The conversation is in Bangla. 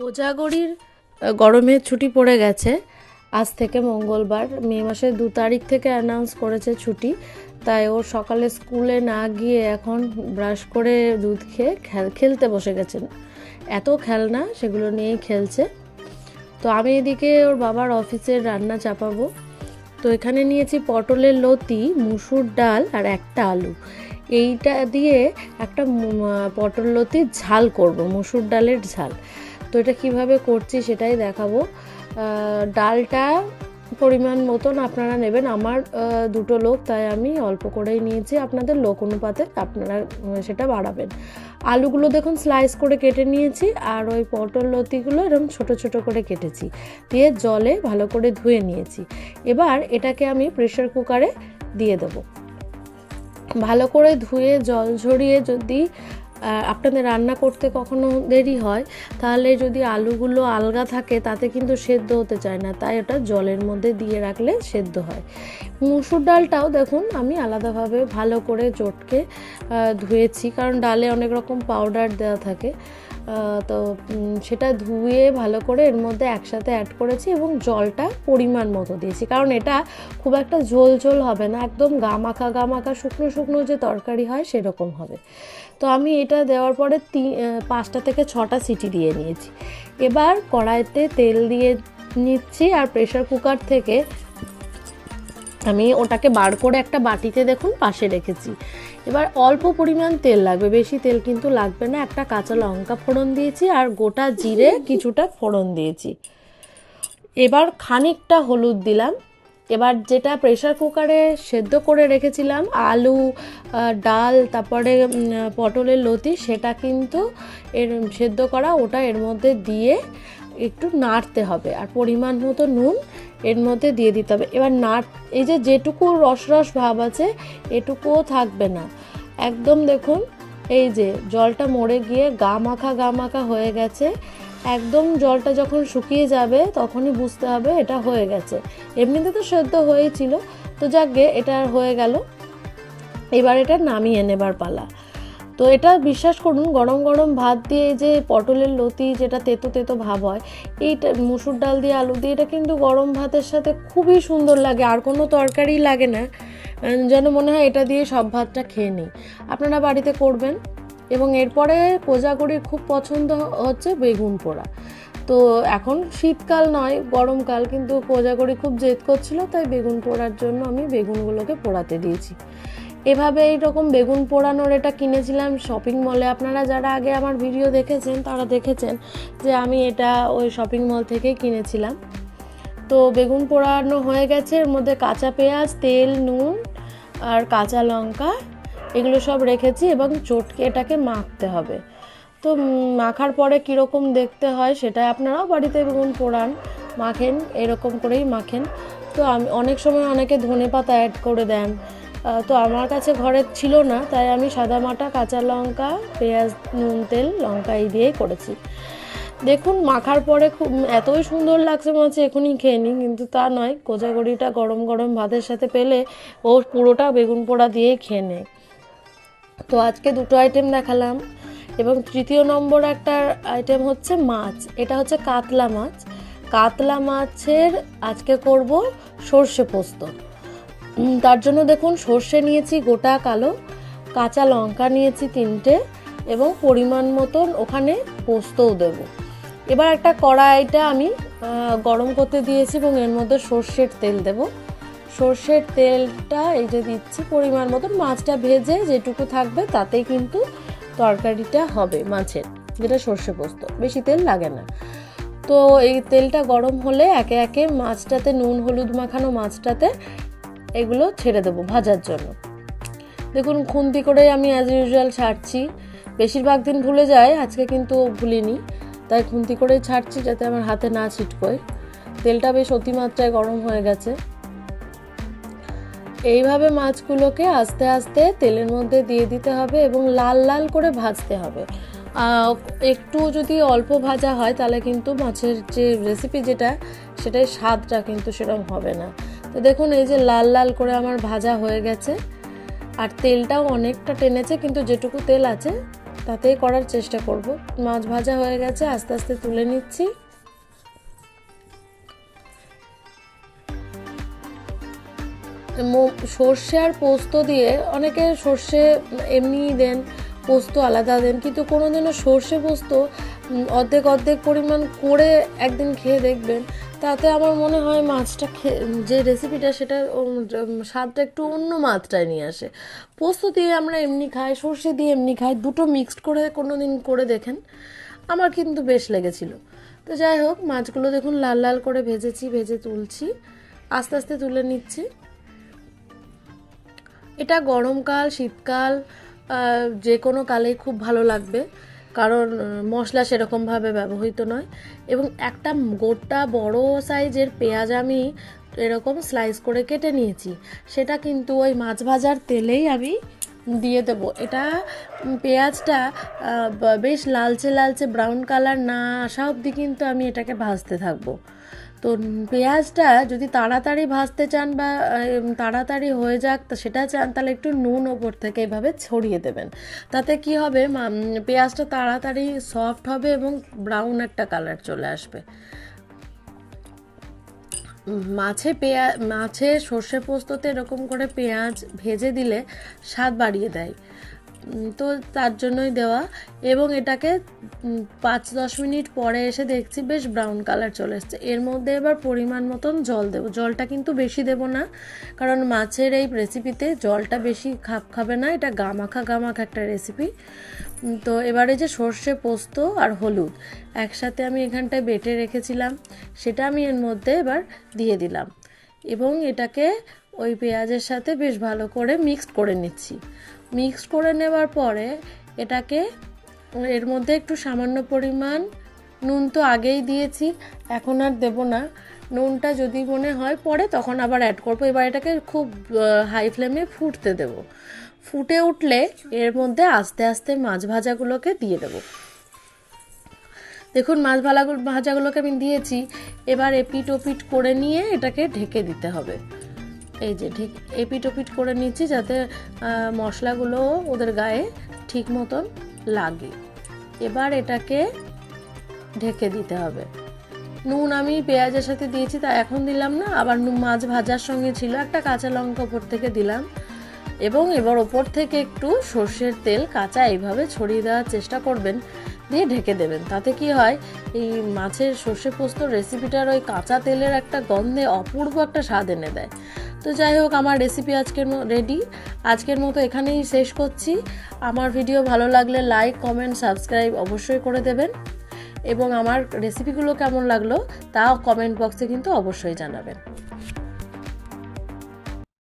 কোজাগরীর গরমের ছুটি পড়ে গেছে। আজ থেকে মঙ্গলবার, মে মাসের 2 তারিখ থেকে অ্যানাউন্স করেছে ছুটি। তাই ওর সকালে স্কুলে না গিয়ে এখন ব্রাশ করে দুধ খেয়ে খেলতে বসে গেছেন। এত খেলনা, সেগুলো নিয়েই খেলছে। তো আমি এদিকে ওর বাবার অফিসের রান্না চাপাবো। তো এখানে নিয়েছি পটলের লতি, মুসুর ডাল আর একটা আলু। এইটা দিয়ে একটা পটল লতির ঝাল করব, মুসুর ডালের ঝাল। তো এটা কীভাবে করছি সেটাই দেখাবো। ডালটা পরিমাণ মতন আপনারা নেবেন। আমার 2 লোক, তাই আমি অল্প করেই নিয়েছি। আপনাদের লোক অনুপাতে আপনারা সেটা বাড়াবেন। আলুগুলো দেখুন স্লাইস করে কেটে নিয়েছি, আর ওই পটল লতিগুলো এরকম ছোট ছোট করে কেটেছি, দিয়ে জলে ভালো করে ধুয়ে নিয়েছি। এবার এটাকে আমি প্রেসার কুকারে দিয়ে দেবো। ভালো করে ধুয়ে জল ঝরিয়ে, যদি আপনাদের রান্না করতে কখনো দেরি হয় তাহলে যদি আলুগুলো আলগা থাকে তাতে কিন্তু সেদ্ধ হতে চায় না, তাই ওটা জলের মধ্যে দিয়ে রাখলে সেদ্ধ হয়। মুসুর ডালটাও দেখুন আমি আলাদাভাবে ভালো করে চটকে ধুয়েছি, কারণ ডালে অনেক রকম পাউডার দেওয়া থাকে। তো সেটা ধুয়ে ভালো করে এর মধ্যে একসাথে অ্যাড করেছি এবং জলটা পরিমাণ মতো দিয়েছি, কারণ এটা খুব একটা ঝোল ঝোল হবে না, একদম গামাখা শুকনো শুকনো যে তরকারি হয় সেরকম হবে। তো আমি এটা দেওয়ার পরে 5টা থেকে 6টা সিটি দিয়ে নিয়েছি। এবার কড়াইতে তেল দিয়ে নিচ্ছি, আর প্রেসার কুকার থেকে আমি ওটাকে বার করে একটা বাটিতে দেখুন পাশে রেখেছি। এবার অল্প পরিমাণ তেল লাগবে, বেশি তেল কিন্তু লাগবে না। একটা কাঁচা লঙ্কা ফোড়ন দিয়েছি আর গোটা জিরে কিছুটা ফোড়ন দিয়েছি। এবার খানিকটা হলুদ দিলাম। এবার যেটা প্রেসার কুকারে সেদ্ধ করে রেখেছিলাম আলু, ডাল, তারপরে পটলের লতি, সেটা কিন্তু এর সেদ্ধ করা ওটা এর মধ্যে দিয়ে একটু নাড়তে হবে, আর পরিমাণ মতো নুন এর মধ্যে দিয়ে দিতে হবে। এবার এই যে যেটুকু রস ভাব আছে এটুকুও থাকবে না, একদম দেখুন এই যে জলটা মরে গিয়ে গামাখা হয়ে গেছে। একদম জলটা যখন শুকিয়ে যাবে তখনই বুঝতে হবে এটা হয়ে গেছে। এমনিতে তো সেদ্ধ হয়েছিল, তো যাকগে এটা হয়ে গেল। এবার এটা নামিয়ে নেবার পালা। তো এটা বিশ্বাস করুন, গরম গরম ভাত দিয়ে যে পটলের লতি যেটা তেতো তেতো ভাব হয়, এইটা মুসুর ডাল দিয়ে আলু দিয়ে, এটা কিন্তু গরম ভাতের সাথে খুবই সুন্দর লাগে। আর কোনো তরকারি লাগে না, যেন মনে হয় এটা দিয়ে সব ভাতটা খেয়ে নিই। আপনারা বাড়িতে করবেন। এবং এরপরে কোজাগরীর খুব পছন্দ হচ্ছে বেগুন পোড়া। তো এখন শীতকাল নয়, গরমকাল, কিন্তু কোজাগরী খুব জেদ করছিল, তাই বেগুন পোড়ার জন্য আমি বেগুনগুলোকে পোড়াতে দিয়েছি। এভাবে এইরকম বেগুন পোড়ানোর এটা কিনেছিলাম শপিং মলে। আপনারা যারা আগে আমার ভিডিও দেখেছেন তারা দেখেছেন যে আমি এটা ওই শপিং মল থেকেই কিনেছিলাম। তো বেগুন পোড়ানো হয়ে গেছে, এর মধ্যে কাঁচা পেঁয়াজ, তেল, নুন আর কাঁচা লঙ্কা এগুলো সব রেখেছি, এবং চটকে এটাকে মাখতে হবে। তো মাখার পরে কীরকম দেখতে হয় সেটা আপনারাও বাড়িতে বেগুন পোড়ান, মাখেন, এরকম করেই মাখেন। তো আমি অনেক সময় অনেকে ধনেপাতা অ্যাড করে দেন, তো আমার কাছে ঘরে ছিল না, তাই আমি সাদা মাটা কাঁচা লঙ্কা, পেঁয়াজ, নুন, তেল, লঙ্কা এই দিয়েই করেছি। দেখুন মাখার পরে খুব এতই সুন্দর লাগছে মনে হচ্ছে এখনই খেয়ে নিই, কিন্তু তা নয়। কোজাগরীটা গরম গরম ভাতের সাথে পেলে ও পুরোটা বেগুন পোড়া দিয়েই খেয়ে নেয়। তো আজকে 2টো আইটেম দেখালাম, এবং 3য় নম্বর একটা আইটেম হচ্ছে মাছ। এটা হচ্ছে কাতলা মাছ। কাতলা মাছের আজকে করব সর্ষে পোস্ত। তার জন্য দেখুন সর্ষে নিয়েছি গোটা কালো, কাঁচা লঙ্কা নিয়েছি 3টে, এবং পরিমাণ মতন ওখানে পোস্তও দেব। এবার একটা কড়াইটা আমি গরম করতে দিয়েছি, এবং এর মধ্যে সর্ষের তেল দেব। সর্ষের তেলটা এই যে দিচ্ছি পরিমাণ মতন। মাছটা ভেজে যেটুকু থাকবে তাতেই কিন্তু তরকারিটা হবে মাছের, যেটা সর্ষে পোস্ত, বেশি তেল লাগে না। তো এই তেলটা গরম হলে একে একে মাছটাতে, নুন হলুদ মাখানো মাছটাতে এগুলো ছেড়ে দেবো ভাজার জন্য। দেখুন খুন্তি করে আমি অ্যাজ ইউজুয়াল ছাড়ছি, বেশিরভাগ দিন ভুলে যায়, আজকে কিন্তু ভুলিনি, তাই খুন্তি করেই ছাড়ছি যাতে আমার হাতে না ছিটকোয়। তেলটা বেশ অতিমাত্রায় গরম হয়ে গেছে। এইভাবে মাছগুলোকে আস্তে আস্তে তেলের মধ্যে দিয়ে দিতে হবে এবং লাল লাল করে ভাজতে হবে। একটু যদি অল্প ভাজা হয় তাহলে কিন্তু মাছের যে রেসিপি সেটাই স্বাদটা কিন্তু সেরকম হবে না। তো দেখুন এই যে লাল লাল করে আমার ভাজা হয়ে গেছে, আর তেলটাও অনেকটা টেনেছে, কিন্তু যেটুকু তেল আছে তাতেই করার চেষ্টা করব। মাছ ভাজা হয়ে গেছে, আস্তে আস্তে তুলে নিচ্ছি। সর্ষে আর পোস্ত দিয়ে, অনেকে সর্ষে এমনিই দেন, পোস্ত আলাদা দেন, কিন্তু কোনোদিনও সর্ষে পোস্ত অর্ধেক অর্ধেক পরিমাণ করে একদিন খেয়ে দেখবেন। তাতে আমার মনে হয় মাছটা যে রেসিপিটা সেটা স্বাদটা একটু অন্য মাত্রায় নিয়ে আসে। পোস্ত দিয়ে আমরা এমনি খাই, সর্ষে দিয়ে এমনি খাই, দুটো মিক্সড করে কোনো দিন করে দেখেন, আমার কিন্তু বেশ লেগেছিল। তো যাই হোক, মাছগুলো দেখুন লাল লাল করে ভেজেছি, ভেজে তুলছি, আস্তে আস্তে তুলে নিচ্ছি। এটা গরমকাল, শীতকাল, যে কোনো কালেই খুব ভালো লাগবে, কারণ মশলা সেরকমভাবে ব্যবহৃত নয়। এবং একটা গোটা বড় সাইজের পেঁয়াজ আমি এরকম স্লাইস করে কেটে নিয়েছি, সেটা কিন্তু ওই মাছ ভাজার তেলেই আমি দিয়ে দেবো। এটা পেঁয়াজটা বেশ লালচে লালচে ব্রাউন কালার না আসা অবধি কিন্তু আমি এটাকে ভাজতে থাকবো। তো পেঁয়াজটা যদি তাড়াতাড়ি ভাজতে চান বা তাড়াতাড়ি হয়ে যাক সেটা চান, তাহলে একটু নুন ওপর থেকে এভাবে ছড়িয়ে দেবেন। তাতে কি হবে, পেঁয়াজটা তাড়াতাড়ি সফট হবে এবং ব্রাউন একটা কালার চলে আসবে। মাছে সর্ষে পোস্ততে এরকম করে পেঁয়াজ ভেজে দিলে স্বাদ বাড়িয়ে দেয়, তো তার জন্যই দেওয়া। এবং এটাকে 5-10 মিনিট পরে এসে দেখছি বেশ ব্রাউন কালার চলে এসছে। এর মধ্যে এবার পরিমাণ মতন জল দেবো। জলটা কিন্তু বেশি দেবো না, কারণ মাছের এই রেসিপিতে জলটা বেশি খাবে না, এটা গামাখা একটা রেসিপি। তো এবারে যে সর্ষে পোস্ত আর হলুদ একসাথে আমি এখানটায় বেটে রেখেছিলাম, সেটা আমি এর মধ্যে এবার দিয়ে দিলাম এবং এটাকে ওই পেঁয়াজের সাথে বেশ ভালো করে মিক্সড করে নিচ্ছি। মিক্সড করে নেওয়ার পরে এটাকে এর মধ্যে একটু সামান্য পরিমাণ নুন তো আগেই দিয়েছি, এখন আর দেব না। নুনটা যদি মনে হয় পরে তখন আবার অ্যাড করবো। এবার এটাকে খুব হাই ফ্লেমে ফুটতে দেব। ফুটে উঠলে এর মধ্যে আস্তে আস্তে মাছ ভাজাগুলোকে দিয়ে দেব। দেখুন মাছ ভাজাগুলোকে আমি দিয়েছি। এবার এপিট ওপিট করে নিয়ে এটাকে ঢেকে দিতে হবে। এই যে এপিট ওপিট করে নিচ্ছি যাতে মশলাগুলো ওদের গায়ে ঠিক মতন লাগে। এবার এটাকে ঢেকে দিতে হবে। নুন আমি পেঁয়াজের সাথে দিয়েছি, তা এখন দিলাম না, আবার মাছ ভাজার সঙ্গে ছিল, একটা কাঁচা লঙ্কা ওপর থেকে দিলাম। এবং এবার ওপর থেকে একটু সর্ষের তেল কাঁচা এইভাবে ছড়িয়ে দেওয়ার চেষ্টা করবেন, দিয়ে ঢেকে দেবেন। তাতে কি হয়, এই মাছের সর্ষে পোস্ত রেসিপিটার ওই কাঁচা তেলের একটা গন্ধে অপূর্ব একটা স্বাদ এনে দেয়। তো যাই হোক, আমার রেসিপি রেডি। আজকের মতো এখানেই শেষ করছি। আমার ভিডিও ভালো লাগলে লাইক, কমেন্ট, সাবস্ক্রাইব অবশ্যই করে দেবেন এবং আমার রেসিপিগুলো কেমন লাগলো তাও কমেন্ট বক্সে কিন্তু অবশ্যই জানাবেন।